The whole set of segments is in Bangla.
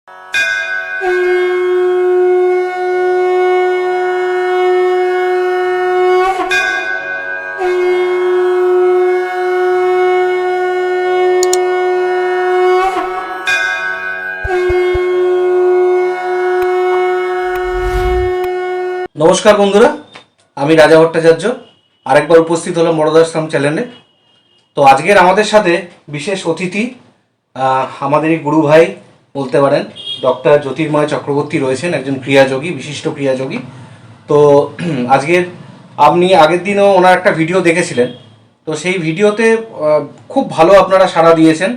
নমস্কার বন্ধুরা, আমি রাজা ভট্টাচার্য আরেকবার উপস্থিত হলাম বড়দাশ্রম চ্যানেলে। তো আজকের আমাদের সাথে বিশেষ অতিথি আমাদের এই গুরু ভাই বলতে পারেন, ডক্টর জ্যোতির্ময় চক্রবর্তী রয়েছেন, একজন ক্রিয়াযোগী, বিশিষ্ট ক্রিয়াযোগী। তো আপনি আগের দিনও ওনার একটা ভিডিও দেখেছিলেন, তো সেই ভিডিওতে খুব ভালো আপনারা সাড়া দিয়েছেন।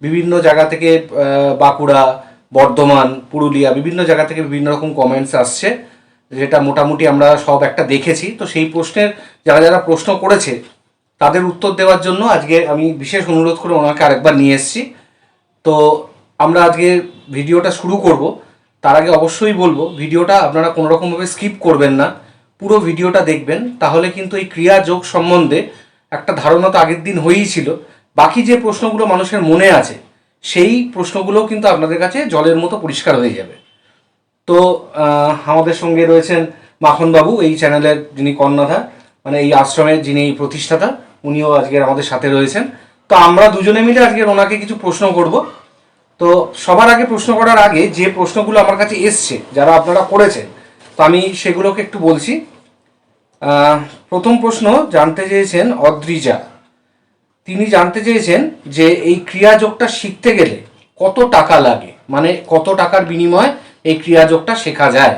বিভিন্ন জায়গা থেকে বাঁকুড়া, বর্ধমান, পুরুলিয়া, বিভিন্ন জায়গা থেকে বিভিন্ন রকম কমেন্টস আসছে, যেটা মোটামুটি আমরা সব একটা দেখেছি। তো সেই প্রশ্নের যারা যারা প্রশ্ন করেছে তাদের উত্তর দেওয়ার জন্য আজকে আমি বিশেষ অনুরোধ করে ওনাকে আরেকবার নিয়ে এসেছি। তো আমরা আজকে ভিডিওটা শুরু করব। তার আগে অবশ্যই বলবো, ভিডিওটা আপনারা কোনো রকমভাবে স্কিপ করবেন না, পুরো ভিডিওটা দেখবেন। তাহলে কিন্তু এই ক্রিয়া যোগ সম্বন্ধে একটা ধারণা তো আগের দিন হয়েই ছিল, বাকি যে প্রশ্নগুলো মানুষের মনে আছে সেই প্রশ্নগুলোও কিন্তু আপনাদের কাছে জলের মতো পরিষ্কার হয়ে যাবে। তো আমাদের সঙ্গে রয়েছেন মাখনবাবু, এই চ্যানেলের যিনি কর্ণধার, মানে এই আশ্রমের যিনি প্রতিষ্ঠাতা, উনিও আজকের আমাদের সাথে রয়েছেন। তো আমরা দুজনে মিলে আজকের ওনাকে কিছু প্রশ্ন করব। তো সবার আগে প্রশ্ন করার আগে যে প্রশ্নগুলো আমার কাছে এসছে যারা আপনারা করেছেন, তো আমি সেগুলোকে একটু বলছি। প্রথম প্রশ্ন জানতে চেয়েছেন অদ্রিজা। তিনি জানতে চেয়েছেন যে এই ক্রিয়াযোগটা শিখতে গেলে কত টাকা লাগে, মানে কত টাকার বিনিময়ে এই ক্রিয়াযোগটা শেখা যায়।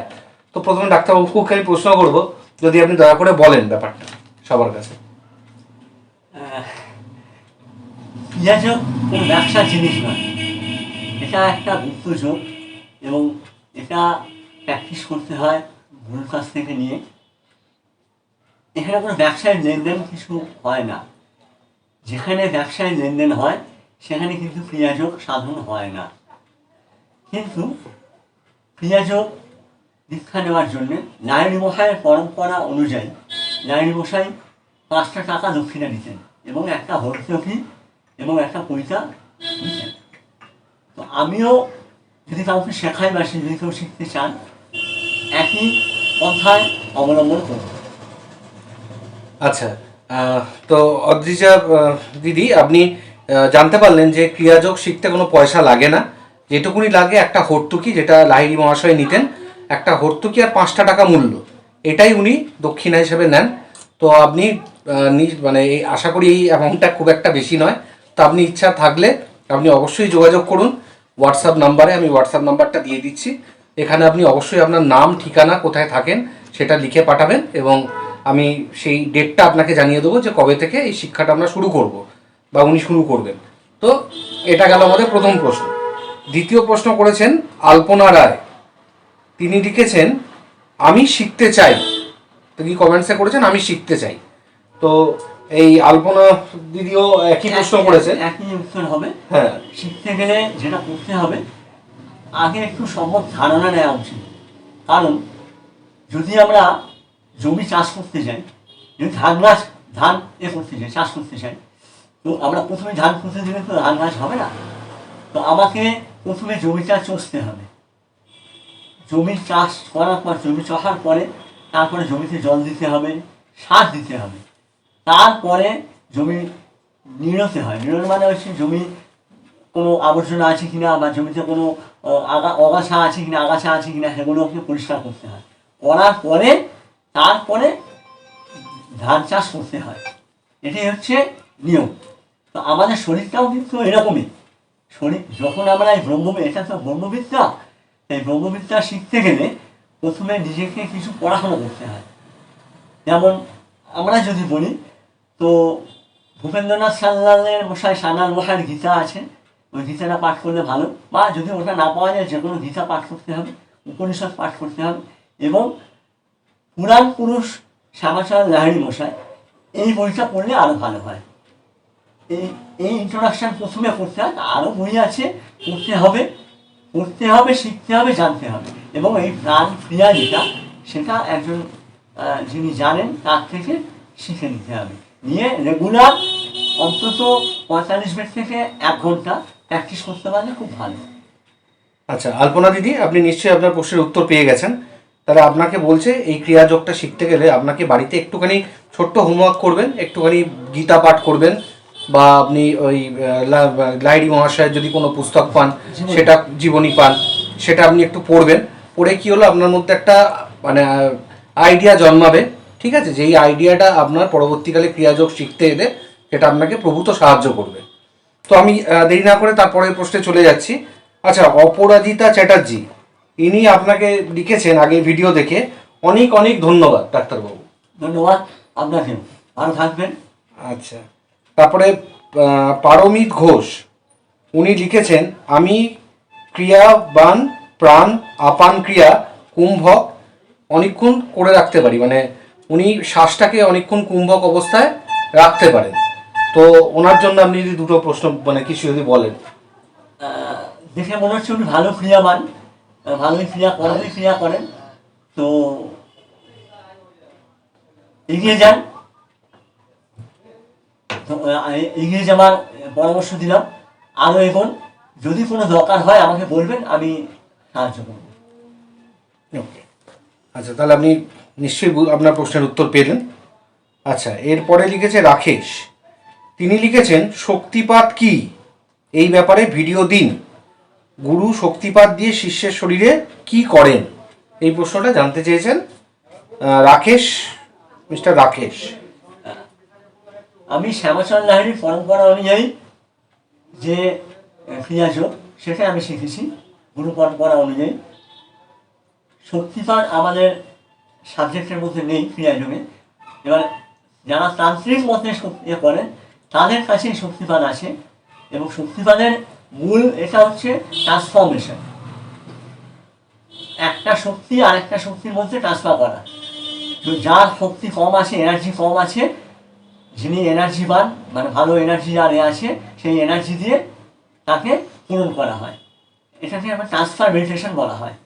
তো প্রথমে ডাক্তারবাবুকে আমি প্রশ্ন করব, যদি আপনি দয়া করে বলেন ব্যাপারটা সবার কাছে। ক্রিয়াযোগ কোনো ব্যবসার জিনিস নয়, এটা একটা গুপ্তযোগ এবং এটা প্র্যাকটিস করতে হয় গুরুর কাছ থেকে নিয়ে। এখানে কোনো ব্যবসায় লেনদেন কিছু হয় না। যেখানে ব্যবসায় লেনদেন হয় সেখানে কিন্তু ক্রিয়াযোগ সাধন হয় না। কিন্তু ক্রিয়াযোগ দীক্ষা নেওয়ার জন্যে নারায়ণী মশাইয়ের পরম্পরা অনুযায়ী নারায়ণী মশাই 5টা টাকা দক্ষিণা দিতেন এবং একটা ভর্তুকি এবং একটা পৈসা দিতেন। তো আমিও যদি কাউকে শেখাই বা যদি কেউ শিখতে চান, একই পন্থায় অবলম্বন করব। আচ্ছা, তো অদ্রিজা দিদি, আপনি জানতে পারলেন যে ক্রিয়াযোগ শিখতে কোনো পয়সা লাগে না। যেটুকুনি লাগে একটা হর্তুকি, যেটা লাহিড়ী মহাশয় নিতেন, একটা হর্তুকি আর 5টা টাকা মূল্য, এটাই উনি দক্ষিণা হিসেবে নেন। তো আপনি মানে এই আশা করি এই অ্যামাউন্টটা খুব একটা বেশি নয়। তো আপনি ইচ্ছা থাকলে আপনি অবশ্যই যোগাযোগ করুন হোয়াটসঅ্যাপ নাম্বারে, আমি হোয়াটসঅ্যাপ নাম্বারটা দিয়ে দিচ্ছি। এখানে আপনি অবশ্যই আপনার নাম, ঠিকানা, কোথায় থাকেন সেটা লিখে পাঠাবেন এবং আমি সেই ডেটটা আপনাকে জানিয়ে দেবো যে কবে থেকে এই শিক্ষাটা আমরা শুরু করব বা উনি শুরু করবেন। তো এটা গেল আমাদের প্রথম প্রশ্ন। দ্বিতীয় প্রশ্ন করেছেন আলপনা রায়। তিনি লিখেছেন আমি শিখতে চাই। তো কি কমেন্টসে করেছেন আমি শিখতে চাই। তো এই আলপনা দিদিও একই প্রশ্ন করেছেন, একই উত্তর হবে। হ্যাঁ, শিখতে গেলে যেটা করতে হবে, আগে একটু সম্ভব ধারণা নেওয়া উচিত। কারণ যদি আমরা জমি চাষ করতে যাই, যদি ধান করতে চাই, চাষ করতে চাই, তো আমরা প্রথমে ধান পুঁতে দিলে তো ধান গাছ হবে না। তো আমাকে প্রথমে জমিটা চষতে হবে। জমি চাষ করার পর, জমি চষার পরে তারপরে জমিতে জল দিতে হবে, সার দিতে হবে। তারপরে জমি নিড়তে হয়। নিড়ন মানে হচ্ছে জমি কোনো আবর্জনা আছে কিনা বা জমিতে কোনো আগাছা আছে কিনা, আগাছা আছে কিনা সেগুলোকে পরিষ্কার করতে হয়। করার পরে তারপরে ধান চাষ করতে হয়। এটাই হচ্ছে নিয়ম। তো আমাদের শরীরটাও কিন্তু এরকমই। শরীর যখন আমরা এই এটা তো ব্রহ্মবিদ্যা, এই ব্রহ্মবিদ্যা শিখতে গেলে প্রথমে নিজেকে কিছু পড়াশোনা করতে হয়। যেমন আমরা যদি বলি, তো ভূপেন্দ্রনাথ সান্যালের সান্যাল মশাইয়ের গীতা আছে, ওই গীতাটা পাঠ করলে ভালো। বা যদি ওটা না পাওয়া যায়, যে কোনো গীতা পাঠ করতে হবে, উপনিষদ পাঠ করতে হবে। এবং পুরাণ পুরুষ শ্যামাচরণ লাহিড়ী মশাই, এই বইটা পড়লে আরও ভালো হয়। এই ইন্ট্রোডাকশান প্রথমে করতে হয়। আরও বই আছে, পড়তে হবে, শিখতে হবে, জানতে হবে। এবং এই প্রাণ ক্রিয়া যেটা, সেটা একজন যিনি জানেন তার থেকে শিখে নিতে হবে। নিয়ে রেগুলার অন্তত 45 মিনিট থেকে 1 ঘন্টা প্র্যাকটিস করতে পারলে খুব ভালো। আচ্ছা আলপনা দিদি, আপনি নিশ্চয়ই আপনার প্রশ্নের উত্তর পেয়ে গেছেন। তাহলে আপনাকে বলছে এই ক্রিয়াযোগটা শিখতে গেলে আপনাকে বাড়িতে একটুখানি ছোট্ট হোমওয়ার্ক করবেন, একটুখানি গীতা পাঠ করবেন, বা আপনি ওই লাহিড়ী মহাশয়ের যদি কোনো পুস্তক পান, সেটা জীবনী পান, সেটা আপনি একটু পড়বেন। পড়ে কি হলো, আপনার মধ্যে একটা মানে আইডিয়া জন্মাবে। ঠিক আছে, যেই আইডিয়াটা আপনার পরবর্তীকালে ক্রিয়াযোগ শিখতে এলে সেটা আপনাকে প্রভূত সাহায্য করবে। তো আমি দেরি না করে তারপরের প্রশ্নে চলে যাচ্ছি। আচ্ছা, অপরাজিতা চ্যাটার্জি, ইনি আপনাকে লিখেছেন আগে ভিডিও দেখে। অনেক অনেক ধন্যবাদ ডাক্তারবাবু। ধন্যবাদ আপনাকে, ভালো থাকবেন। আচ্ছা, তারপরে পারমিত ঘোষ, উনি লিখেছেন আমি ক্রিয়াবান প্রাণ আপান ক্রিয়া কুম্ভক অনেকক্ষণ করে রাখতে পারি, মানে উনি শ্বাসটাকে অনেকক্ষণ কুম্ভক অবস্থায় রাখতে পারেন। তো ওনার জন্য আপনি যদি দুটো প্রশ্ন মানে কিছু যদি বলেন। দেখে মনে হচ্ছে উনি ভালো ক্রিয়াবান, ভালোই ক্রিয়া করেন। তো এগিয়ে যান। তো এগিয়ে যাওয়ার পরামর্শ দিলাম। আরও এখন যদি কোনো দরকার হয় আমাকে বলবেন, আমি সাহায্য করব। ওকে, আচ্ছা, তাহলে আপনি নিশ্চয়ই আপনার প্রশ্নের উত্তর পেলেন। আচ্ছা, এরপরে লিখেছে রাকেশ, তিনি লিখেছেন শক্তিপাত কি, এই ব্যাপারে ভিডিও দিন। গুরু শক্তিপাত দিয়ে শিষ্যের শরীরে কি করেন, এই প্রশ্নটা জানতে চেয়েছেন রাকেশ, মিস্টার রাকেশ। আমি শ্যামাচরণ লাহিড়ীর পরম্পরা অনুযায়ী যে ক্রিয়াযোগ সেটা আমি শিখেছি গুরু পরম্পরা অনুযায়ী। শক্তিপাত আমাদের সাবজেক্টের মধ্যে নেই ক্রিয়াযোগে। এবার যারা তান্ত্রিক মতে করেন তাদের কাছেই শক্তিপাত আছে, এবং শক্তিপাতের মূল এটা হচ্ছে ট্রান্সফরমেশন, একটা শক্তি আর একটা শক্তির মধ্যে ট্রান্সফার করা। তো যার শক্তি কম আছে, এনার্জি কম আছে, যিনি এনার্জি পান মানে ভালো এনার্জি যার আছে, সেই এনার্জি দিয়ে তাকে পূরণ করা হয়। এটাকে আমরা ট্রান্সফার মেডিটেশন বলা হয়।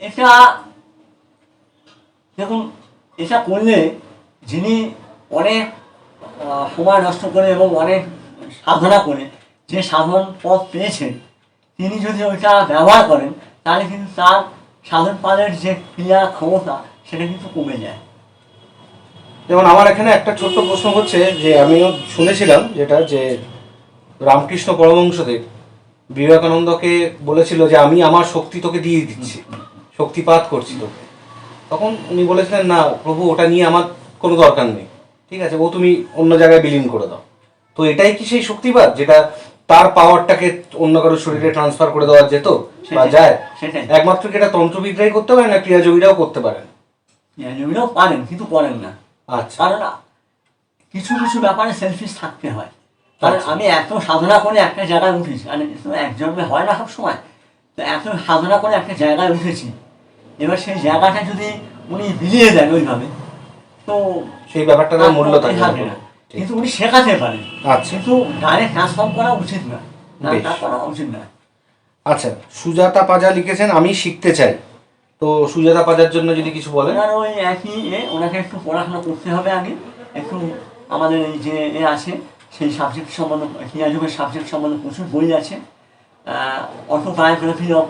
এটা দেখুন, এটা করলে যিনি অনেক সময় নষ্ট করে এবং অনেক সাধনা করে যে সাধন পথ পেয়েছেন, তিনি যদি ওইটা ব্যবহার করেন তাহলে কিন্তু তার সাধন পালের যে ক্রিয়া ক্ষমতা সেটা কিন্তু কমে যায়। যেমন আমার এখানে একটা ছোট্ট প্রশ্ন হচ্ছে যে আমিও শুনেছিলাম যেটা, যে রামকৃষ্ণ পরমহংসদেব বিবেকানন্দকে বলেছিল যে আমি আমার শক্তি তোকে দিয়ে দিচ্ছি, শক্তিপাত করছি তোকে। তখন উনি বলেছিলেন না প্রভু, ওটা নিয়ে আমার কোনো দরকার নেই, ঠিক আছে, ও তুমি অন্য জায়গায় বিলীন করে দাও। তো এটাই কি সেই শক্তিপাত, যেটা তার পাওয়ারটাকে অন্য কারো শরীরে ট্রান্সফার করে দেওয়া যেত বা যায়? একমাত্র কি এটা তন্ত্রবিদ্যাই করতে পারে, না ক্রিয়াযোগীরাও করতে পারেন? ক্রিয়াযোগীরাও পারেন, কিন্তু করেন না। আচ্ছা, কারণ কিছু কিছু ব্যাপারে সেলফিশ থাকতে হয়। কারণ আমি এত সাধনা করে একটা জায়গায় উঠেছি, মানে এক জন্মে হয় না সব সময়, তো এত সাধনা করে একটা জায়গায় উঠেছি, এবার সেই জায়গাটা যদি উনি বিলিয়ে দেন ওইভাবে, তো সেই ব্যাপারটার মূল্য থাকে না। কিন্তু উনি শেখাতে পারেন। আচ্ছা, কিন্তু ডাইরেক্ট ট্রান্সফর্ম করা উচিত না, তা করা উচিত না। আচ্ছা, সুজাতা পাজা লিখেছেন আমি শিখতে চাই। তো সুজাতা পাজার জন্য যদি কিছু বলেন। ওনার ওই একই ওনাকে একটু পড়াশোনা করতে হবে আগে, একটু আমাদের এই যে আছে সেই সাবজেক্ট সম্বন্ধে, ক্রিয়াযোগের সাবজেক্ট সম্বন্ধে প্রচুর বই আছে। অটোবায়োগ্রাফি অফ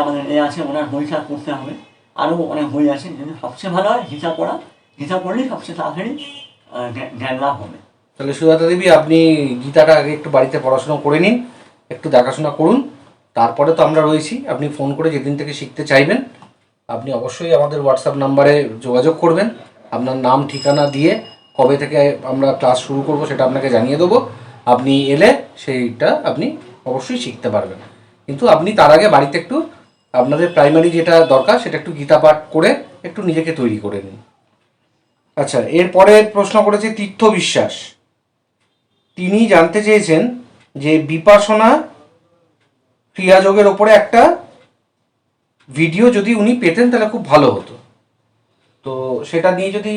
আমাদের আছে, ওনার বইটা পড়তে হবে। আরও অনেক বই আছে, যদি সবচেয়ে ভালো হয় গীতা পড়া, গীতা পড়লেই সবচেয়ে তাড়াতাড়ি জ্ঞান লাভ হবে। তাহলে সুজাতা দেবী, আপনি গীতাটা আগে একটু বাড়িতে পড়াশোনা করে নিন, একটু দেখাশোনা করুন, তারপরে তো আমরা রয়েছি। আপনি ফোন করে যেদিন থেকে শিখতে চাইবেন আপনি অবশ্যই আমাদের হোয়াটসঅ্যাপ নাম্বারে যোগাযোগ করবেন, আপনার নাম ঠিকানা দিয়ে কবে থেকে আমরা ক্লাস শুরু করব সেটা আপনাকে জানিয়ে দেবো। আপনি এলে সেইটা আপনি অবশ্যই শিখতে পারবেন। কিন্তু আপনি তার আগে বাড়িতে একটু আপনাদের প্রাইমারি যেটা দরকার সেটা একটু গীতা পাঠ করে একটু নিজেকে তৈরি করে নিন। আচ্ছা, এরপরে প্রশ্ন করেছে তীর্থ বিশ্বাস, তিনি জানতে চেয়েছেন যে বিপাশনা ক্রিয়াযোগের ওপরে একটা ভিডিও যদি উনি পেতেন তাহলে খুব ভালো হতো। তো সেটা নিয়ে যদি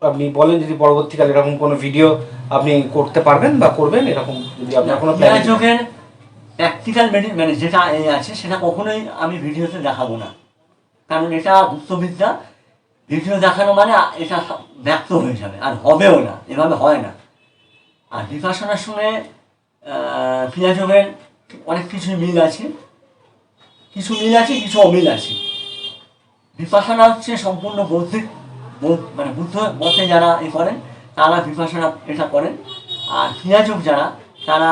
আপনি বলেন, যদি পরবর্তীকালে এরকম কোনো ভিডিও আপনি করতে পারবেন বা করবেন, এরকম যদি আপনার কোনো ক্রিয়াযোগের প্র্যাকটিক্যাল মানে যেটা আছে সেটা কখনোই আমি ভিডিওতে দেখাবো না, কারণ এটা গুপ্তবিদ্যা। ভিডিও দেখানো মানে এটা ব্যক্ত হয়ে যাবে, আর হবেও না, এভাবে হয় না। আর বিপাশনার সঙ্গে ক্রিয়াযোগের অনেক কিছুই মিল আছে, কিছু মিল আছে, কিছু অমিল আছে। বিপাশনা হচ্ছে সম্পূর্ণ বৌদ্ধিক, মানে বুদ্ধ মতে যারা করেন তারা বিপাশনা এটা করেন। আর ক্রিয়াযোগ যারা, তারা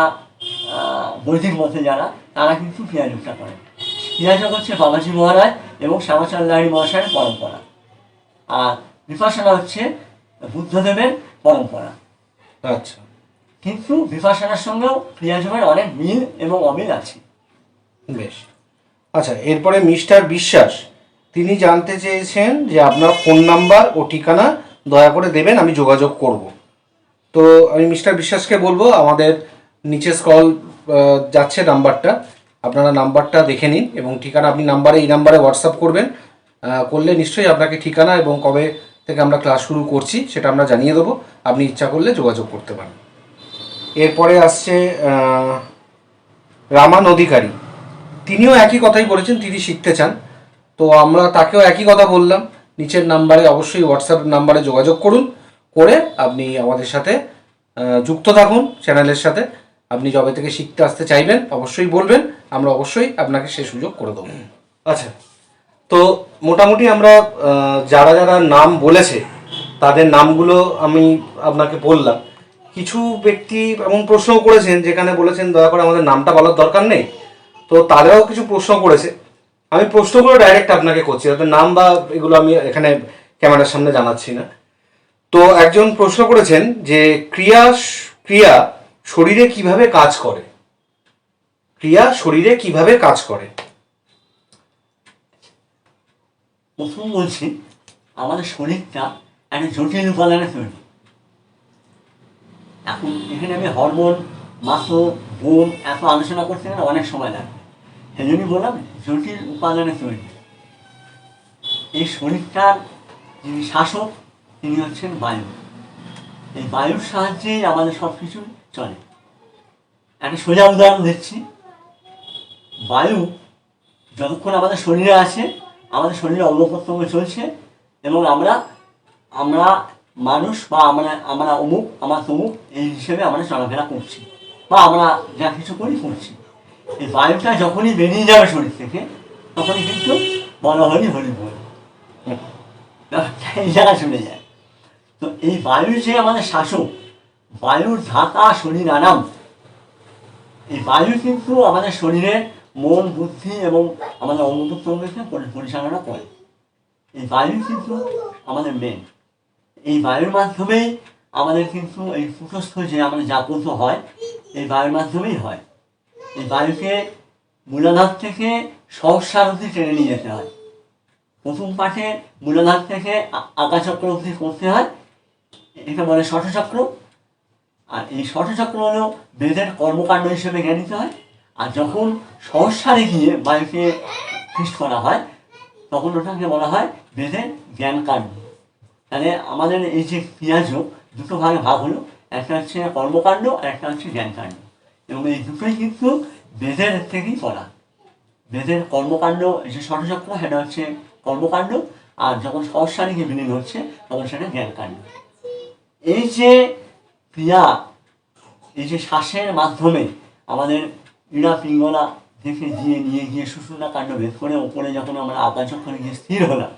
বৈদিক মতে যারা, তারা কিন্তু ক্রিয়াযোগটা করেন। ক্রিয়াযোগ হচ্ছে বাবাজি মহারাজ এবং শ্যামাচন্দ্রাহরি মহাশয়ের পরম্পরা, আর বিপাশনা হচ্ছে বুদ্ধদেবের পরম্পরা। আচ্ছা, কিন্তু বিপাশনার সঙ্গেও ক্রিয়াযোগের অনেক মিল এবং অমিল আছে। বেশ। আচ্ছা, এরপরে মিস্টার বিশ্বাস তিনি জানতে চেয়েছেন যে আপনার ফোন নাম্বার ও ঠিকানা দয়া করে দেবেন, আমি যোগাযোগ করব। তো আমি মিস্টার বিশ্বাসকে বলবো আমাদের নিচে স্ক্রল যাচ্ছে নাম্বারটা, আপনারা নাম্বারটা দেখে নিন এবং ঠিকানা আপনি এই নাম্বারে হোয়াটসঅ্যাপ করবেন। করলে নিশ্চয়ই আপনাকে ঠিকানা এবং কবে থেকে আমরা ক্লাস শুরু করছি সেটা আমরা জানিয়ে দেবো, আপনি ইচ্ছা করলে যোগাযোগ করতে পারেন। এরপরে আসছে রামান অধিকারী, তিনিও একই কথাই বলেছেন, তিনি শিখতে চান। তো আমরা তাকেও একই কথা বললাম, নিচের নাম্বারে অবশ্যই হোয়াটসঅ্যাপ নাম্বারে যোগাযোগ করুন, করে আপনি আমাদের সাথে যুক্ত থাকুন চ্যানেলের সাথে। আপনি যবে থেকে শিখতে আসতে চাইবেন অবশ্যই বলবেন, আমরা অবশ্যই আপনাকে সে সুযোগ করে দেবো। আচ্ছা, তো মোটামুটি আমরা যারা যারা নাম বলেছে তাদের নামগুলো আমি আপনাকে বললাম। কিছু ব্যক্তি এমন প্রশ্ন করেছেন যেখানে বলেছেন দয়া করে আমাদের নামটা বলার দরকার নেই, তো তারাও কিছু প্রশ্ন করেছে। আমি প্রশ্নগুলো ডাইরেক্ট আপনাকে করছি, তাদের নাম বা এগুলো আমি এখানে ক্যামেরার সামনে জানাচ্ছি না। তো একজন প্রশ্ন করেছেন যে ক্রিয়া শরীরে কিভাবে কাজ করে, ক্রিয়া শরীরে কিভাবে কাজ করে। প্রথম বলছি, আমাদের শরীরটা একটা জটিল উপাদানে তৈরি। এখন এখানে আমি হরমোন, মাসল, বোন এত আলোচনা করতে গেলে অনেক সময় লাগবে, সেই জন্যই বললাম জটিল উপাদানে তৈরি। এই শরীরটার যিনি শাসক তিনি হচ্ছেন বায়ু। এই বায়ুর সাহায্যেই আমাদের সব কিছু চলে। একটা সোজা উদাহরণ দিচ্ছি, বায়ু যতক্ষণ আমাদের শরীরে আছে, আমাদের শরীরে অঙ্গ প্রত্যঙ্গ চলছে এবং আমরা মানুষ বা আমরা অমুক, আমার তমুক এই হিসেবে আমরা চলাফেরা করছি বা আমরা যা কিছু করছি। এই বায়ুটা যখনই বেরিয়ে যাবে শরীর থেকে, তখনই কিন্তু বলা হরি হরি বল, এই জায়গায় চলে যায়। তো এই বায়ু যে আমাদের শাসক, বায়ুর ধাতা শরীর আনাম, এই বায়ু কিন্তু আমাদের শরীরের মন, বুদ্ধি এবং আমাদের অঙ্গ প্রত্যঙ্গকে পরিচালনা করে। এই বায়ু কিন্তু আমাদের মেন। এই বায়ুর মাধ্যমেই আমাদের কিন্তু এই কুটস্থ যে আমাদের জাগ্রত হয়, এই বায়ুর মাধ্যমেই হয়। এই বায়ুকে মূলাধার থেকে সহস্রার অবধি টেনে নিয়ে যেতে হয়। প্রথম পাঠে মূলাধার থেকে আকাশচক্র অবধি করতে হয়, এটা বলে ষষ্ঠচক্র। আর এই ষষ্ঠচক্র হলো বেদের কর্মকাণ্ড হিসেবে জ্ঞানিত হয়। আর যখন সহস্রারে গিয়ে বায়ুকে ফিস্ট করা হয়, তখন ওটাকে বলা হয় বেদের জ্ঞানকাণ্ড। তাহলে আমাদের এই যে ক্রিয়াযোগ দুটো ভাগে ভাগ হলো, একটা হচ্ছে কর্মকাণ্ড আর একটা হচ্ছে জ্ঞানকাণ্ড, এবং এই দুটোই কিন্তু বেদের থেকেই করা। বেদের কর্মকাণ্ড যে ষষ্ঠচক্র সেটা হচ্ছে কর্মকাণ্ড, আর যখন সহস্রারে গিয়ে বিলীন হচ্ছে তখন সেটা জ্ঞানকাণ্ড। এই যে ক্রিয়া, এই যে শ্বাসের মাধ্যমে আমাদের ইড়া পিঙ্গলা থেকে নিয়ে গিয়ে সুষুম্না কাণ্ড ভেদ করে ওপরে যখন আমরা আকাশচক্রে গিয়ে স্থির হলাম,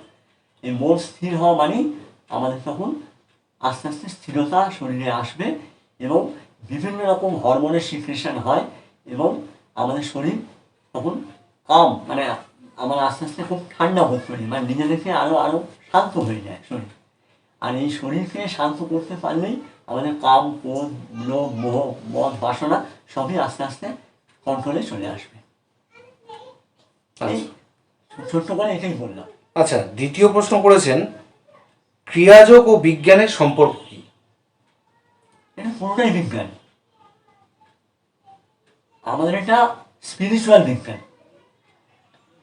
এই মন স্থির হওয়া মানেই আমাদের তখন আস্তে আস্তে স্থিরতা শরীরে আসবে এবং বিভিন্ন রকম হরমোনের সিক্রেশন হয় এবং আমাদের শরীর তখন কম, মানে আমরা আস্তে আস্তে খুব ঠান্ডা বোধ করি, মানে নিজে থেকে আরও শান্ত হয়ে যায় শরীর। আর এই শরীরকে শান্ত করতে পারলেই আমাদের কাম, ক্রোধ, লোভ, মোহ, মদ, বাসনা সবই আস্তে আস্তে কন্ট্রোলে চলে আসবে। ছোট্ট করে এটাই বললাম। আচ্ছা, দ্বিতীয় প্রশ্ন করেছেন ক্রিয়াযোগ ও বিজ্ঞানের সম্পর্ক কি। এটা পুরোটাই বিজ্ঞান, আমাদের এটা স্পিরিচুয়াল বিজ্ঞান।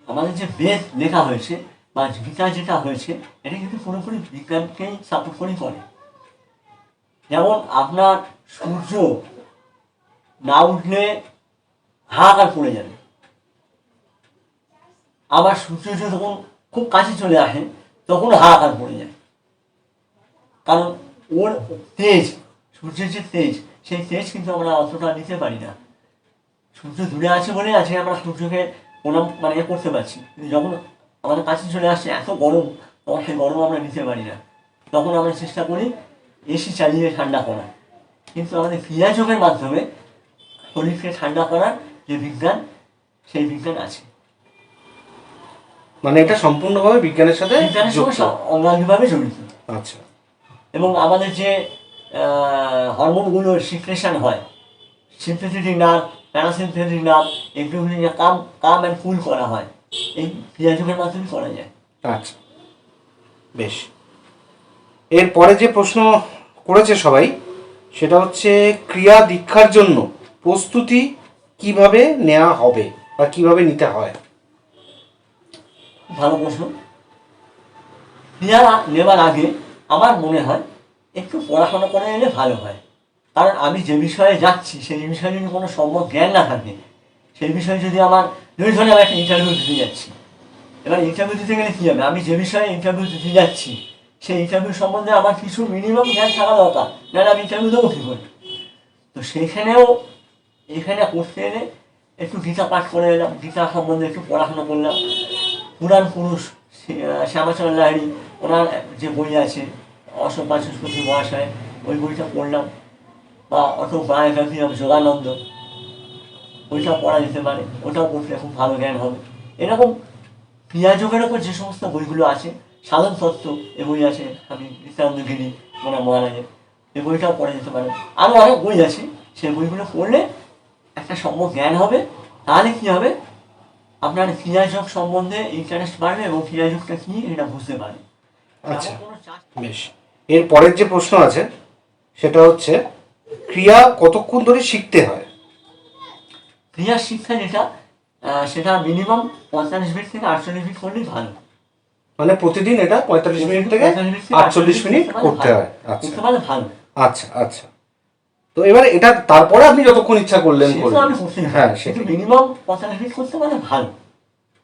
আমাদের যে বেদ লেখা হয়েছে বা গীতা যেটা হয়েছে, এটা কিন্তু পুরোপুরি বিজ্ঞানকেই সাপোর্ট করেই করে। যেমন আপনার সূর্য না উঠলে হাহাকার পড়ে যাবে, আবার সূর্য যখন খুব কাছে চলে আসে তখন হাহাকার পড়ে যায়, কারণ ওর তেজ, সূর্যের যে তেজ, সেই তেজ কিন্তু আমরা অতটা নিতে পারি না। সূর্য দূরে আছে বলে আজকে আমরা সূর্যকে প্রণাম মানে করতে পারছি, কিন্তু যখন আমাদের কাছে চলে আসছে এত গরম, তখন সেই গরম আমরা নিতে পারি না। তখন আমরা চেষ্টা করি এসি চালিয়ে ঠান্ডা করা। কিন্তু আমাদের ক্রিয়াযোগের মাধ্যমে শরীরকে ঠান্ডা করার যে বিজ্ঞান, সেই বিজ্ঞান আছে। মানে এটা সম্পূর্ণভাবে বিজ্ঞানের সাথে বিজ্ঞানের যুক্ত। সঙ্গে অঙ্গাঙ্গিভাবে জড়িত। আচ্ছা। এবং আমাদের যে হরমোনগুলোর সিক্রেশন হয়, সিম্পেথেটিক নার্ভ, প্যারাসিম্পেথেটিক নার্ভ, এগুলো যে কাম অ্যান্ড কুল করা হয়, এই ক্রিয়াযোগের মাধ্যমে করা যায়। আচ্ছা, বেশ। এরপরে যে প্রশ্ন করেছে সবাই, সেটা হচ্ছে ক্রিয়া দীক্ষার জন্য প্রস্তুতি কিভাবে নেওয়া হবে বা কিভাবে নিতে হয়? ভালো প্রশ্ন। ক্রিয়া নেবার আগে আমার মনে হয় একটু পড়াশোনা করে নিলে ভালো হয়। কারণ আমি যে বিষয়ে যাচ্ছি সেই বিষয়ে যদি কোনো সম্যক জ্ঞান না থাকে, সেই বিষয়ে যদি আমার ধরে আমি একটা ইন্টারভিউ দিতে যাচ্ছি, এবার ইন্টারভিউ দিতে গেলে কী হবে, আমি যে বিষয়ে ইন্টারভিউ দিতে যাচ্ছি সেই ইন্টারভিউ সম্বন্ধে আমার কিছু মিনিমাম জ্ঞান থাকা দরকার, নাহলে আমি ইন্টারভিউ দেবো কী করে। তো সেইখানেও এখানে করতে এলে একটু গীতা পাঠ করে এলাম, গীতা সম্বন্ধে একটু পড়াশোনা করলাম, পুরাণ পুরুষ শ্যামাচরণ লাহিড়ী ওনার যে বই আছে অশোক বাচস্পতি মহাশয়, ওই বইটা পড়লাম, বা অটোবায়োগ্রাফি অফ যোগানন্দ, ওইটা পড়া যেতে পারে, ওটাও পড়লে খুব ভালো জ্ঞান হবে। এরকম ক্রিয়াযোগের ওপর যে সমস্ত বইগুলো আছে, সাধন তত্ত্ব এ বই আছে আমি নিত্যানন্দ গিরি ওনার মহারাজের, এই বইটাও পড়া যেতে পারে। আরও অনেক বই আছে, সেই বইগুলো পড়লে একটা সম্যক জ্ঞান হবে। তাহলে কী হবে, আপনার ক্রিয়াযোগ সম্বন্ধে ইন্টারেস্ট বাড়বে এবং ক্রিয়াযোগটা কী এটা বুঝতে পারবে। আচ্ছা, বেশ। এর পরের যে প্রশ্ন আছে সেটা হচ্ছে ক্রিয়া কতক্ষণ ধরে শিখতে হয়? ক্রিয়া শিক্ষা যেটা, সেটা মিনিমাম 45 মিনিট থেকে 48 মিনিট করলেই ভালো। মানে প্রতিদিন এটা 45 মিনিট থেকে 48 মিনিট করতে হয়। আচ্ছা, করতে পারলে ভালো। আচ্ছা, আচ্ছা। তো এবার এটা তারপরে আপনি যতক্ষণ ইচ্ছা করলেন সেটা আমি করতে পারি, হ্যাঁ, সেটা সেটা মিনিমাম 45 মিনিট করতে পারলে ভালো।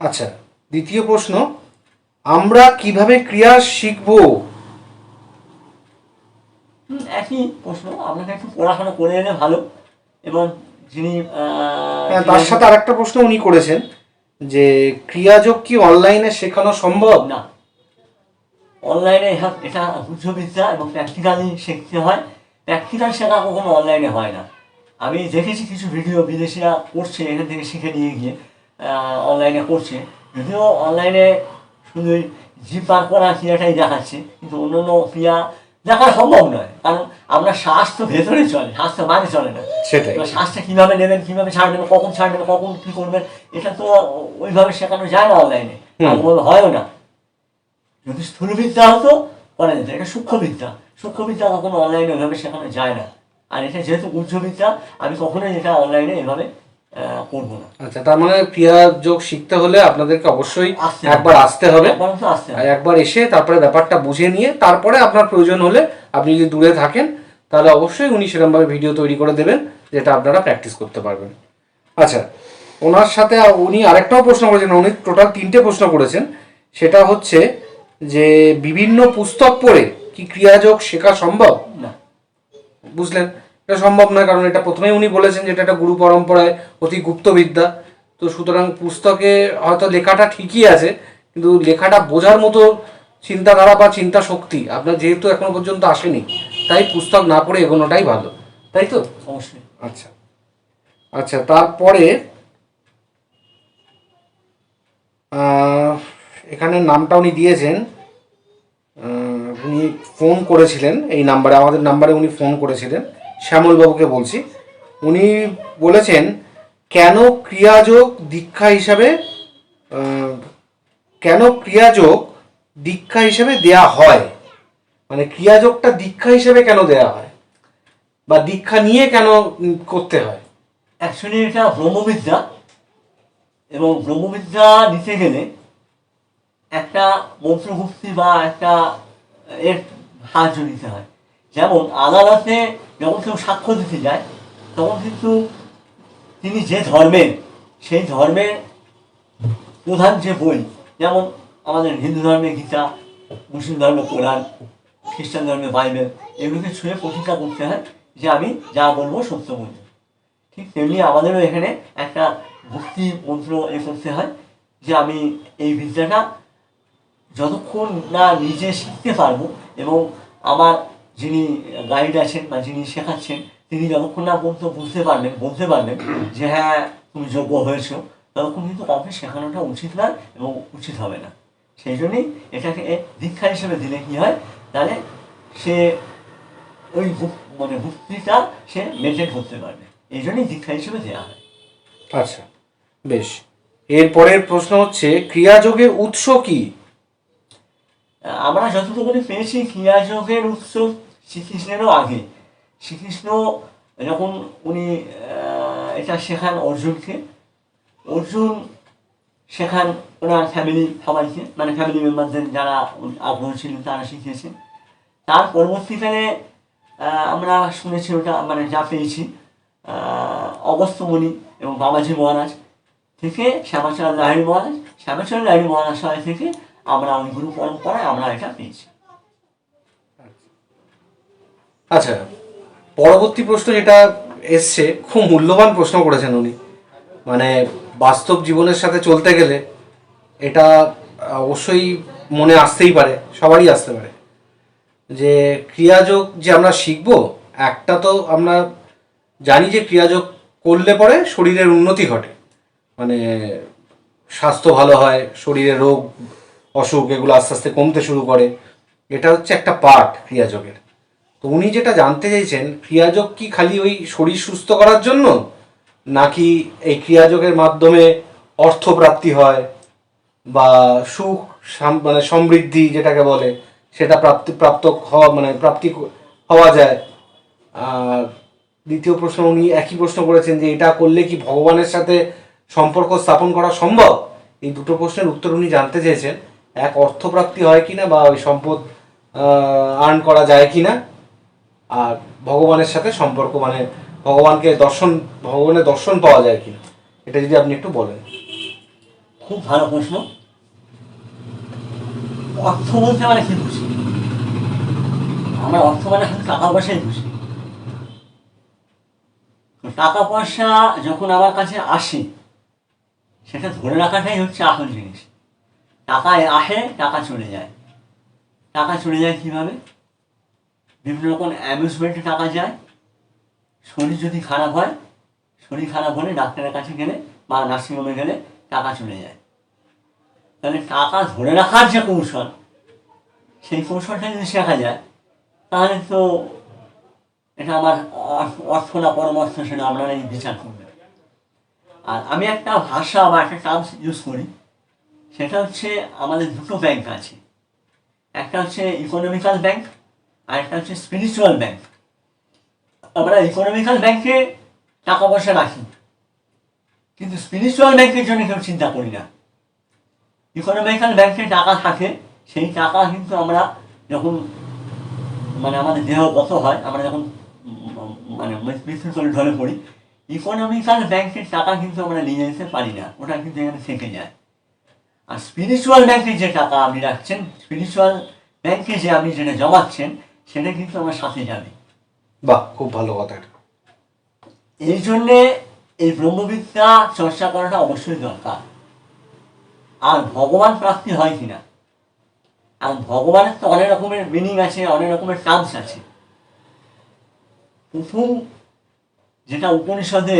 আচ্ছা, দ্বিতীয় প্রশ্ন, আমরা কিভাবে ক্রিয়া শিখবো? একই প্রশ্ন, আপনাকে একটু পড়াশোনা করে এলে ভালো। এবং যিনি হ্যাঁ, তার সাথে আরেকটা প্রশ্ন উনি করেছেন যে ক্রিয়াযোগ কি অনলাইনে শেখানো সম্ভব? না, অনলাইনে এটা বুদ্ধবিদ্যা এবং প্র্যাকটিক্যালি শিখতে হয়। প্র্যাকটিক্যাল শেখা কখনো অনলাইনে হয় না। আমি দেখেছি কিছু ভিডিও বিদেশিরা করছে, এখান থেকে শিখে নিয়ে গিয়ে অনলাইনে করছে, যদিও অনলাইনে শুধুই জিভ পার করা ক্রিয়াটাই দেখাচ্ছে, কিন্তু অন্য অন্য ক্রিয়া দেখা সম্ভব নয়। কারণ আমরা শ্বাস তো ভেতরে চলে, শ্বাস তো বাইরে চলে না। সেটাই। শ্বাসটা কীভাবে নেবেন, কীভাবে ছাড়বেন, কখন ছাড়বেন, কখন কী করবেন, এটা তো ওইভাবে শেখানো যায় না অনলাইনে, হয়ও না। যদি স্থূলবিদ্যা হতো করা যেত, এটা সূক্ষ্মবিদ্যা। সূক্ষ্মবিদ্যা কখনো অনলাইনে ওইভাবে শেখানো যায় না। আর এটা যেহেতু উচ্চবিদ্যা, আমি কখনোই এটা অনলাইনে এভাবে করবো না। আচ্ছা, তার মানে ক্রিয়া যোগ শিখতে হলে আপনাদেরকে অবশ্যই আসতে হবে। একবার আসতে হবে, আসতে আর হবে। একবার এসে তারপরে ব্যাপারটা বুঝে নিয়ে তারপরে আপনার প্রয়োজন হলে আপনি যদি দূরে থাকেন তাহলে অবশ্যই উনি সেরকমভাবে ভিডিও তৈরি করে দেবেন যেটা আপনারা প্র্যাকটিস করতে পারবেন। আচ্ছা, ওনার সাথে উনি আরেকটাও প্রশ্ন করেছেন, উনি টোটাল 3টে প্রশ্ন করেছেন। সেটা হচ্ছে যে বিভিন্ন পুস্তক পড়ে কি ক্রিয়াযোগ শেখা সম্ভব? না, বুঝলেন, এটা সম্ভব নয়, কারণ এটা প্রথমেই উনি বলেছেন যে এটা একটা গুরু পরম্পরায় অতি গুপ্তবিদ্যা। তো সুতরাং পুস্তকে হয়তো লেখাটা ঠিকই আছে, কিন্তু লেখাটা বোঝার মতো চিন্তাধারা বা চিন্তা শক্তি আপনার যেহেতু এখনো পর্যন্ত আসেনি, তাই পুস্তক না পড়ে এগোনোটাই ভালো, তাই তো? অবশ্যই। আচ্ছা, আচ্ছা। তারপরে এখানে নামটা উনি দিয়েছেন, উনি ফোন করেছিলেন এই নাম্বারে, আমাদের নাম্বারে উনি ফোন করেছিলেন, শ্যামলবাবুকে বলছি। উনি বলেছেন কেন ক্রিয়াযোগ দীক্ষা হিসাবে দেয়া হয়, মানে ক্রিয়াযোগটা দীক্ষা হিসেবে কেন দেয়া হয় বা দীক্ষা নিয়ে কেন করতে হয়? অ্যাকচুয়ালি এটা ব্রহ্মবিদ্যা, এবং ব্রহ্মবিদ্যা নিতে গেলে একটা মন্ত্রগুপ্তি বা একটা এর সাহায্য নিতে হয়। যেমন আদালতে যখন কেউ সাক্ষ্য দিতে যায়, তখন কিন্তু তিনি যে ধর্মের, সেই ধর্মের প্রধান যে বই, যেমন আমাদের হিন্দু ধর্মে গীতা, মুসলিম ধর্মে কোরআন, খ্রিস্টান ধর্মে বাইবেল, এগুলোকে ছুঁয়ে প্রতিজ্ঞা করতে হয় যে আমি যা বলবো সত্য বলবো। ঠিক তেমনি আমাদেরও এখানে একটা ভক্তি মন্ত্র করতে হয় যে আমি এই বিদ্যাটা যতক্ষণ না নিজে শিখতে পারবো এবং আমার যিনি গাইড আছেন বা যিনি শেখাচ্ছেন তিনি যতক্ষণ না পর্যন্ত বলতে পারবেন যে হ্যাঁ তুমি যোগ্য হয়েছো, ততক্ষণ কিন্তু কাউকে শেখানোটা উচিত না এবং উচিত হবে না। সেই জন্যই এটাকে দীক্ষা হিসেবে দিলে কী হয়, তাহলে সে ওই ভক্তিটা সে মেনটেন করতে পারবে, এই জন্যই দীক্ষা হিসেবে দেওয়া হয়। আচ্ছা, বেশ। এরপরের প্রশ্ন হচ্ছে ক্রিয়াযোগের উৎস কি? আমরা যতটুকু পেয়েছি ক্রিয়াযোগের উৎস শ্রীকৃষ্ণেরও আগে। শ্রীকৃষ্ণ যখন উনি এটা শেখান অর্জুনকে, অর্জুন শেখান ওনার ফ্যামিলি সবাইকে, মানে ফ্যামিলি মেম্বারদের যারা আগ্রহ ছিলেন তারা শিখিয়েছেন। তার পরবর্তীকালে আমরা শুনেছি ওটা মানে যা পেয়েছি অগস্ত্যমুনি এবং বাবাজি মহারাজ থেকে শ্যামাচরণ লাহিড়ী মহারাজ, শ্যামাচরণ লাহিড়ী মহারাজ থেকে আমরা ওই গুরু পরম্পরায় আমরা এটা পেয়েছি। আচ্ছা, পরবর্তী প্রশ্ন যেটা এসছে খুব মূল্যবান প্রশ্ন করেছেন উনি। মানে বাস্তব জীবনের সাথে চলতে গেলে এটা অবশ্যই মনে আসতেই পারে, সবারই আসতে পারে, যে ক্রিয়াযোগ যে আমরা শিখব, একটা তো আমরা জানি যে ক্রিয়াযোগ করলে পরে শরীরের উন্নতি ঘটে, মানে স্বাস্থ্য ভালো হয়, শরীরে রোগ অসুখ এগুলো আস্তে আস্তে কমতে শুরু করে, এটা হচ্ছে একটা পার্ট ক্রিয়াযোগের। তো উনি যেটা জানতে চাইছেন, ক্রিয়াযোগ কি খালি ওই শরীর সুস্থ করার জন্য, নাকি এই ক্রিয়াযোগের মাধ্যমে অর্থপ্রাপ্তি হয় বা সুখ মানে সমৃদ্ধি যেটাকে বলে সেটা প্রাপ্ত হওয়া মানে প্রাপ্তি হওয়া যায়? আর দ্বিতীয় প্রশ্ন উনি একই প্রশ্ন করেছেন যে এটা করলে কি ভগবানের সাথে সম্পর্ক স্থাপন করা সম্ভব? এই দুটো প্রশ্নের উত্তর উনি জানতে চেয়েছেন, এক অর্থপ্রাপ্তি হয় কিনা বা ওই সম্পদ আর্ন করা যায় কিনা, আর ভগবানের সাথে সম্পর্ক মানে ভগবানের দর্শন পাওয়া যায় কিনা, এটা যদি আপনি একটু বলেন। খুব ভালো প্রশ্ন। অর্থ বলতে মানে কি বুঝি? আমরা অর্থ মানে শুধু টাকা পয়সাই বুঝি। টাকা পয়সা যখন আমার কাছে আসে সেটা ধরে রাখাটাই হচ্ছে আসল জিনিস। টাকা আসে, টাকা চলে যায়। টাকা চলে যায় কীভাবে? বিভিন্ন রকম অ্যামিউজমেন্টে টাকা যায়। শরীর যদি খারাপ হয়, শরীর খারাপ হলে ডাক্তারের কাছে গেলে বা নার্সিংহোমে গেলে টাকা চলে যায়। তাহলে টাকা ধরে রাখার যে কৌশল, সেই কৌশলটা যদি শেখা যায় তাহলে তো এটা আমার অর্থ না পরমার্থ সেটা আপনারা এই বিচার করবেন। আর আমি একটা ভাষা বা একটা টার্মস ইউজ করি, সেটা হচ্ছে আমাদের দুটো ব্যাংক আছে, একটা হচ্ছে ইকোনমিক্যাল ব্যাংক আর একটা হচ্ছে স্পিরিচুয়াল ব্যাংক। আমরা ইকোনমিক্যাল ব্যাংকে টাকা পয়সা রাখি, কিন্তু স্পিরিচুয়াল ব্যাংকের জন্য কেউ চিন্তা করি না। ইকোনমিক্যাল ব্যাংকে টাকা থাকে, সেই টাকা কিন্তু আমরা যখন মানে আমাদের দেহ গত হয়, আমরা যখন মানে মৃত্যুর করে ঢলে পড়ি, ইকোনমিক্যাল ব্যাংকের টাকা কিন্তু আমরা নিয়ে যেতে পারি না, ওটা কিন্তু এখানে থেকে যায়। আর স্পিরিচুয়াল ব্যাংকে যে টাকা আপনি রাখছেন, স্পিরিচুয়াল ব্যাংকে যে আপনি যেটা জমাচ্ছেন, সেটা কিন্তু আমার সাথে যাবে। বাহ, খুব ভালো কথা। এই জন্যে এই ব্রহ্মবিদ্যা চর্চা করাটা অবশ্যই দরকার। আর ভগবান প্রাপ্তি হয় কিনা, আর ভগবানের তো অনেক রকমের মিনিং আছে, অনেক রকমের টার্মস আছে। প্রথম যেটা উপনিষদে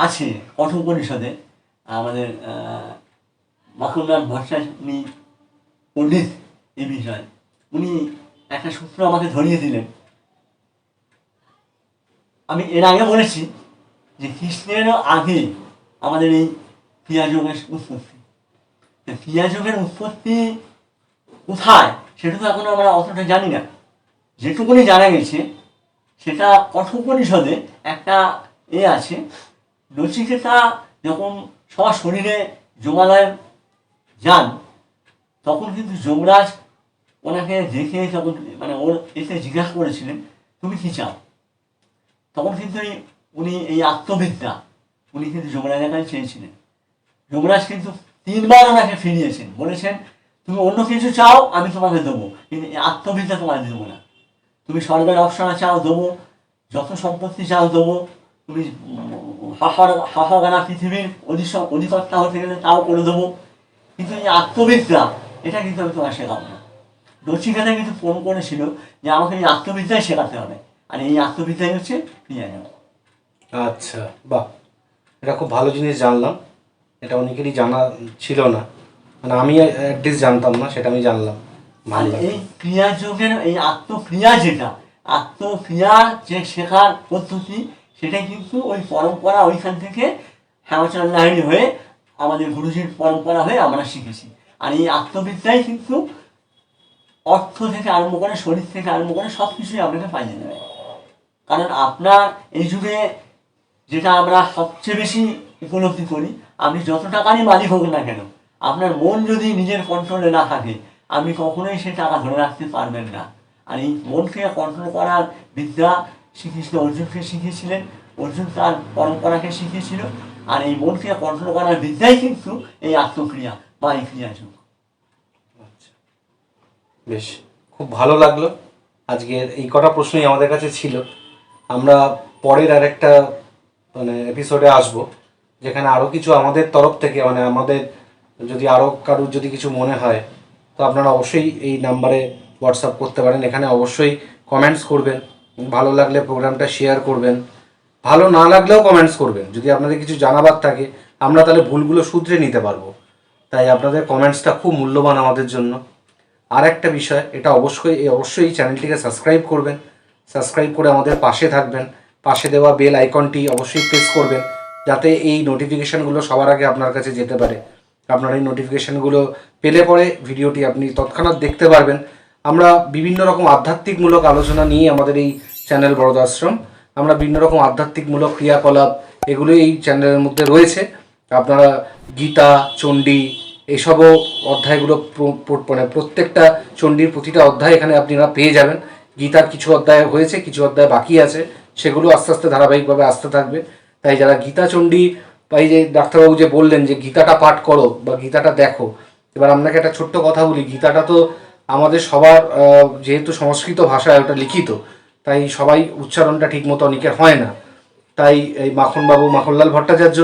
আছে, কঠোপনিষদে, আমাদের মাখনলাল ভট্টাচার্য উনি পণ্ডিত এই বিষয়ে, উনি একটা সূত্র আমাকে ধরিয়ে দিলেন। আমি এর আগে বলেছি যে কৃষ্ণেরও আগে আমাদের এই ক্রিয়াযোগের উৎপত্তি। ক্রিয়াযোগের উৎপত্তি কোথায় সেটা তো এখনো আমরা অতটা জানি না। যেটুকুনি জানা গেছে সেটা কঠোপনিষদে একটা আছে, নচিকেতা যখন সবার শরীরে যোগালয় যান, তখন কিন্তু যমরাজ ওনাকে দেখে তখন মানে ওর এসে জিজ্ঞাসা করেছিলেন তুমি কী চাও। তখন কিন্তু উনি এই আত্মবিদ্যা উনি কিন্তু যমরাজের কাছে চেয়েছিলেন। যমরাজ কিন্তু 3 বার ওনাকে ফিরিয়েছেন, বলেছেন তুমি অন্য কিছু চাও আমি তোমাকে দেবো, কিন্তু এই আত্মবিদ্যা তোমাকে দেবো না। তুমি স্বর্গের অপসরা চাও দেবো, যত সম্পত্তি চাও দেবো, তুমি হাহাগানা পৃথিবীর অধিকর্তা হতে গেলে তাও করে দেবো, কিন্তু এই আত্মবিদ্যা এটা কিন্তু আমি তোমার শেখাবো না। নচিকেতা কিন্তু ফোন করেছিল যে আমাকে এই আত্মবিদ্যাই শেখাতে হবে, আর এই আত্মবিদ্যাই হচ্ছে ক্রিয়াযোগ। আচ্ছা, বাহ, এটা খুব ভালো জিনিস জানলাম, এটা অনেকেরই জানা ছিল না, মানে আমি অ্যাটলিস্ট জানতাম না, সেটা আমি জানলাম। আর এই ক্রিয়াযোগের এই আত্মক্রিয়ার যে শেখার পদ্ধতি, সেটা কিন্তু ওই পরম্পরা ওইখান থেকে হেমাচল লাহিড়ী হয়ে আমাদের গুরুজির পরম্পরা হয়ে আমরা শিখেছি। আর এই আত্মবিদ্যাই কিন্তু অর্থ থেকে আরম্ভ করে, শরীর থেকে আরম্ভ করে সব কিছুই আপনাকে পাইয়ে দেবে। কারণ আপনার এই যুগে যেটা আমরা সবচেয়ে বেশি উপলব্ধি করি, আপনি যত টাকারই মালিক হোক না কেন, আপনার মন যদি নিজের কন্ট্রোলে না থাকে, আপনি কখনোই সে টাকা ধরে রাখতে পারবেন না। আর এই মনকে কন্ট্রোল করার বিদ্যা শ্রীকৃষ্ণ অর্জুনকে শিখিয়েছিলেন, অর্জুন তার পরম্পরাকে শিখিয়েছিল। আর এই মনকে কন্ট্রোল করার বিদ্যাই কিন্তু এই আত্মক্রিয়া বা এই ক্রিয়াযোগ। বেশ, খুব ভালো লাগলো। আজকের এই কটা প্রশ্নই আমাদের কাছে ছিল। আমরা পরের আরেকটা মানে এপিসোডে আসব, যেখানে আরও কিছু আমাদের তরফ থেকে, মানে আমাদের যদি আরও কারোর যদি কিছু মনে হয়, তো আপনারা অবশ্যই এই নাম্বারে হোয়াটসঅ্যাপ করতে পারেন। এখানে অবশ্যই কমেন্টস করবেন, ভালো লাগলে প্রোগ্রামটা শেয়ার করবেন, ভালো না লাগলেও কমেন্টস করবেন। যদি আপনাদের কিছু জানাবার থাকে, আমরা তাহলে ভুলগুলো শুধরে নিতে পারবো। তাই আপনাদের কমেন্টসটা খুব মূল্যবান আমাদের জন্য। আর একটা বিষয়, এটা অবশ্যই এই চ্যানেলটিকে সাবস্ক্রাইব করবেন, সাবস্ক্রাইব করে আমাদের পাশে থাকবেন। পাশে দেওয়া বেল আইকনটি অবশ্যই প্রেস করবেন, যাতে এই নোটিফিকেশানগুলো সবার আগে আপনার কাছে যেতে পারে। আপনার এই নোটিফিকেশানগুলো পেলে পরে ভিডিওটি আপনি তৎক্ষণাৎ দেখতে পারবেন। আমরা বিভিন্ন রকম আধ্যাত্মিকমূলক আলোচনা নিয়ে আমাদের এই চ্যানেল বরদাশ্রম, আমরা বিভিন্ন রকম আধ্যাত্মিকমূলক ক্রিয়াকলাপ এগুলো এই চ্যানেলের মধ্যে রয়েছে। আপনারা গীতা, চণ্ডী এসবও অধ্যায়গুলো মানে প্রত্যেকটা চণ্ডীর প্রতিটা অধ্যায় এখানে আপনারা পেয়ে যাবেন। গীতার কিছু অধ্যায় হয়েছে, কিছু অধ্যায় বাকি আছে, সেগুলো আস্তে আস্তে ধারাবাহিকভাবে আসতে থাকবে। তাই যারা গীতা, চণ্ডী বা এই যে ডাক্তারবাবু যে বললেন যে গীতাটা পাঠ করো বা গীতাটা দেখো, এবার আপনাকে একটা ছোট্ট কথা বলি, গীতাটা তো আমাদের সবার, যেহেতু সংস্কৃত ভাষায় ওটা লিখিত, তাই সবাই উচ্চারণটা ঠিক মতো অনেকের হয় না। তাই এই মাখনলাল ভট্টাচার্য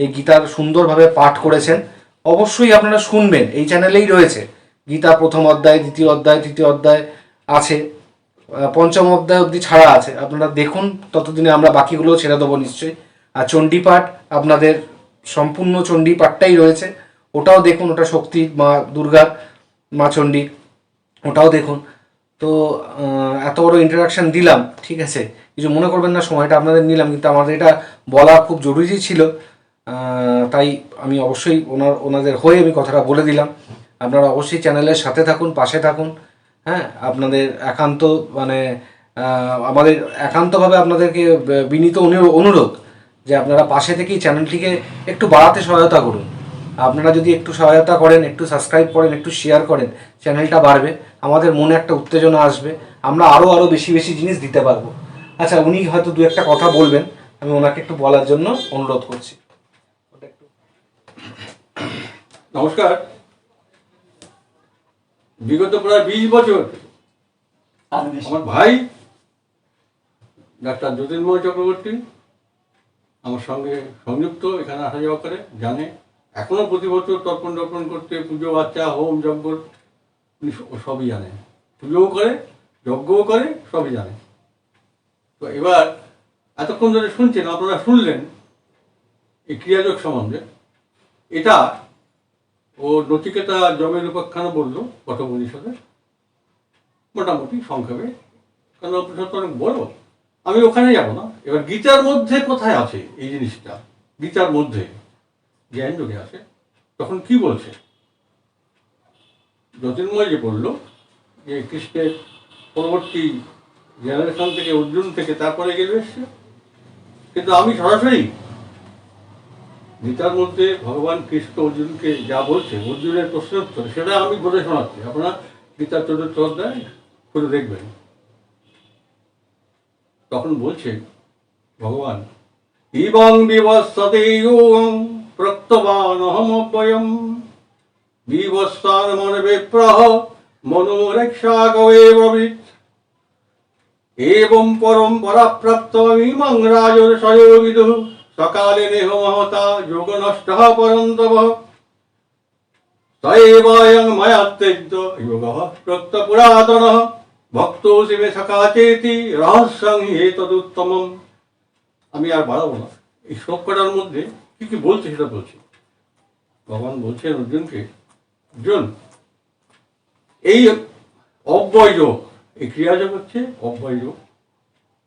এই গীতার সুন্দরভাবে পাঠ করেছেন। অবশ্যই আপনারা শুনবেন, এই চ্যানেলেই রয়েছে গীতা প্রথম অধ্যায়, দ্বিতীয় অধ্যায়, তৃতীয় অধ্যায় আছে, পঞ্চম অধ্যায় অবধি ছাড়া আছে। আপনারা দেখুন, ততদিনে আমরা বাকিগুলোও ছেড়ে দেবো নিশ্চয়ই। আর চণ্ডী পাঠ আপনাদের সম্পূর্ণ চণ্ডী পাঠটাই রয়েছে, ওটাও দেখুন। ওটা শক্তি মা দুর্গার, মা চণ্ডী, ওটাও দেখুন। তো এত বড় ইন্টারাকশান দিলাম, ঠিক আছে, কিছু মনে করবেন না, সময়টা আপনাদের নিলাম, কিন্তু আমাদের এটা বলা খুব জরুরি ছিল। তাই আমি অবশ্যই ওনাদের হয়ে আমি কথাটা বলে দিলাম। আপনারা অবশ্যই চ্যানেলের সাথে থাকুন, পাশে থাকুন। হ্যাঁ, আপনাদের একান্ত মানে আমাদের একান্তভাবে আপনাদেরকে বিনীত অনুরোধ যে আপনারা পাশে থেকেই চ্যানেলটিকে একটু বাড়াতে সহায়তা করুন। আপনারা যদি একটু সহায়তা করেন, একটু সাবস্ক্রাইব করেন, একটু শেয়ার করেন, চ্যানেলটা বাড়বে, আমাদের মনে একটা উত্তেজনা আসবে, আমরা আরও বেশি বেশি জিনিস দিতে পারবো। আচ্ছা, উনি হয়তো দু একটা কথা বলবেন, আমি ওনাকে একটু বলার জন্য অনুরোধ করছি। নমস্কার। বিগত প্রায় 20 বছর আমার ভাই ডাক্তার জ্যোতির্ময় চক্রবর্তী আমার সঙ্গে সংযুক্ত, এখানে আসা যাওয়া করে, জানে। এখনো প্রতি বছর তর্পণ টর্পণ করতে, পুজো বাচ্চা, হোম যজ্ঞ সবই জানে, পুজোও করে, যজ্ঞও করে, সবই জানে। তো এবার এতক্ষণ ধরে শুনছেন, আপনারা শুনলেন এই ক্রিয়াযোগ সম্বন্ধে। এটা ও নচিকেতা জমের উপাখ্যানও বললো কথোপনিষদে, মোটামুটি সংক্ষেপে, কারণ উপনিষদ অনেক বড়, আমি ওখানে যাব না। এবার গীতার মধ্যে কোথায় আছে এই জিনিসটা, গীতার মধ্যে জ্ঞান যোগে আছে, তখন কি বলছে? জ্যোতির্ময় যে বললো যে কৃষ্ণের পরবর্তী জেনারেশন থেকে, অর্জুন থেকে তারপরে গেলে এসছে, কিন্তু আমি সরাসরি গীতার মধ্যে ভগবান কৃষ্ণ অর্জুনকে যা বলছে, অর্জুনের প্রশ্নের উত্তর, সেটা আমি বলে শোনাচ্ছি। আপনারা গীতার ৪র্থ অধ্যায় করে দেখবেন। তখন বলছে ভগবান, ইবং বিবস্বতে যোগং প্রত্যবানহমব্যয়ম বিবস্বান মনে বিপ্রহ মনোরেক্ষাগবে ব্রবীত এবং পরম্পরা প্রাপ্ত ইমং রাজর্ষয়ো বিদুঃ সকালে দেহ মহতা যোগ নষ্ট পরন্তব সয়েবয়ং মায়াত্তেজ্য যোগ প্রত্য পুরাতন ভক্ত শিবে সখা চেতি রহস্যং হেতদুত্তমম। আমি আর বাড়াবো না, এই শ্লোকটার মধ্যে কি কি বলছে সেটা বলছি। ভগবান বলছেন অর্জুনকে, অর্জুন এই অব্যয় যোগ, এই ক্রিয়াযোগ হচ্ছে অব্যয় যোগ,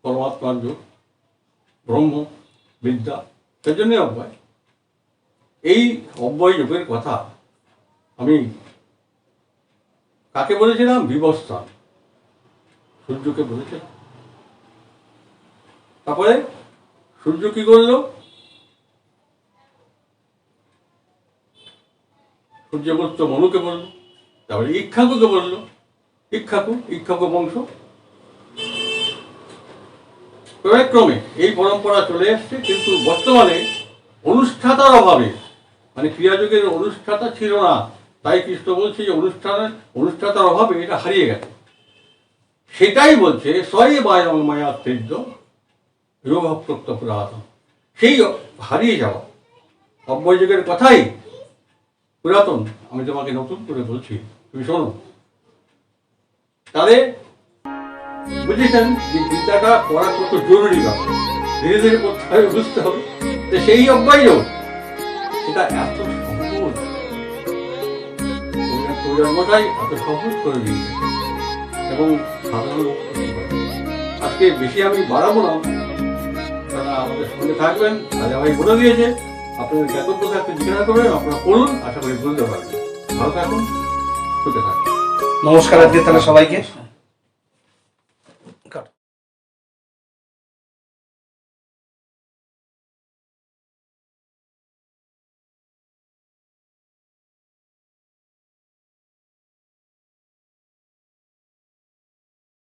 পরমাত্মার যোগ, ব্রহ্ম বিদ্যা, সেজন্য অব্যয়। এই অব্যয় যোগের কথা আমি কাকে বলেছিলাম? বিবস্থান, সূর্যকে বলেছিলাম। তারপরে সূর্য কি করলো? সূর্যপুত্র মনুকে বলল, তারপরে ইক্ষাকুকে বলল, ইক্ষাকু বংশ। ক্রমে এই পরম্পরা চলে আসছে, কিন্তু বর্তমানে অনুষ্ঠাতার অভাবে, মানে ক্রিয়াযোগের অনুষ্ঠাতা ছিল না, তাই কৃষ্ণ বলছে যে অনুষ্ঠাতার অভাবে এটা হারিয়ে গেছে। সেটাই বলছে স্বয়ে বায়ং মায়া ত্রিদ্য যোগ প্রত্য পুরাতন। সেই হারিয়ে যাওয়া অব্যযুগের কথাই পুরাতন আমি তোমাকে নতুন করে বলছি, তুমি শোনো। তাহলে বুঝেছেন যে গীতাটা পড়া কত জরুরি ব্যাপার, ধীরে ধীরে পড়তে হবে, বুঝতে হবে। সেই অব্যয় এটা এত সহজ, প্রজন্মটাই এত সহজ করে দিয়েছে এবং সাধারণ লোক করতে পারে। আজকে বেশি আমি বাড়াবো না, তারা আমাদের সঙ্গে থাকবেন। রাজা ভাই বলে দিয়েছে, আপনাদের জ্ঞাতব্য থাকতে জিজ্ঞাসা করবেন, আপনারা পড়ুন, আশা করি বুঝতে পারবেন। ভালো থাকুন, সুখে থাকুন। নমস্কার আজকে তাহলে সবাইকে।